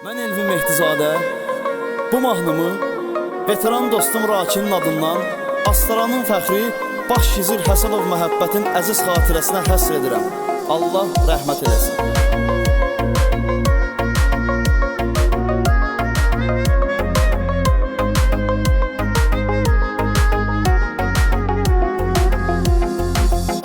Mən Elvin Mehdizadə, bu mahnımı veteran dostum Rakinin adından Astaranın fəxri Baş Gizir Həsənov məhəbbətin əziz xatirəsinə həsr edirəm. Allah rəhmət eləsin.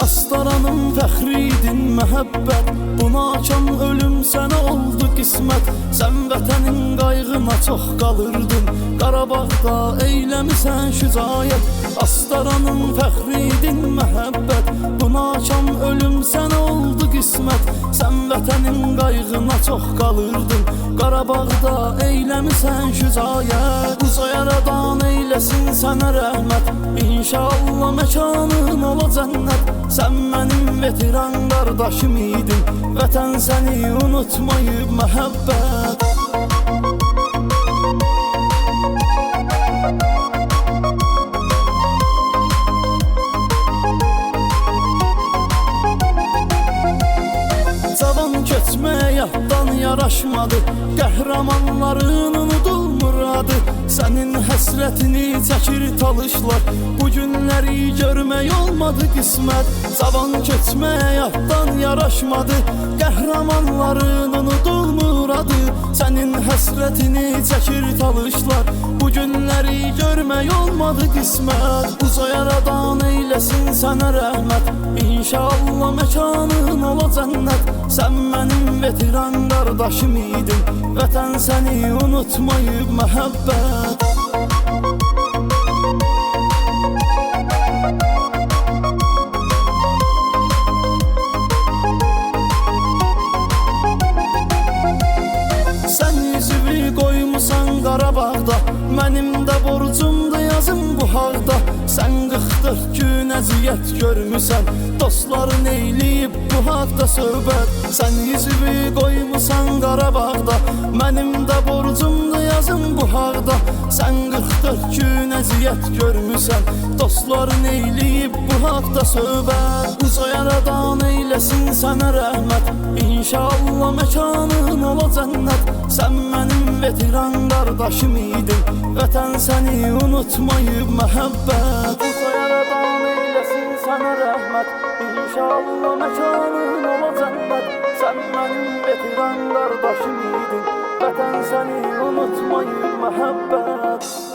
Astaranın fəxriydin məhəbbət, buna açan ölüm sənə oldu qismət. Sən vətənin qayğına çox qalırdın, Qarabağda eyləmisən şücayət. Astaranın fəxriydin məhəbbət, buna açan ölüm sənə oldu qismət. Sən vətənin qayğına çox qalırdın, Qarabağda eyləmisən şücayət. Uca yaradan eyləsin sənə rəhmət, İnşallah məkanın ola cənnət. Sən mənim veteran qardaşım idin, vətən səni unutmayıb məhəbbət. Cavan keçməyə yaddan yaraşmadı, qəhrəmanların unudulmur adı. Sənin həsrətini çəkir talışlar, bu günləri görmək olmadı qismət. Cavan keçməyə yaddan yaraşmadı, qəhrəmanların unudulmur adı. Sənin həsrətini çəkir talışlar, bu günləri görmək olmadı qismət. Uca yaradan eyləsin sənə rəhmət, İnşallah məkanın ola cənnət. Sən mənim veteran qardaşım idin, vətən səni unutmayıb məhəbbət. Sən üzvü qoymusan Qarabağda, mənim də borcumda yazım bu haqda. Sən 44 gün əziyyət görmüsən, dostların eyləyib bu haqda söhbət. Sən üzvü qoymusan Qarabağda, mənim də borcumda yazım bu haqda. Sən 44 gün əziyyət görmüsən, dostların eyləyib bu haqda söhbət. Uca yaradan eyləsin sənə rəhmət, İnşallah məkanın ola cənnət. Sən mənim veteran qardaşım idin, vətən səni unutmayıb məhəbbət. Uca yaradan eyləsin sənə rəhmət, İnşallah məkanın ola cənnət. Sən mənim veteran qardaşım idin, vətən səni unutmayıb məhəbbət.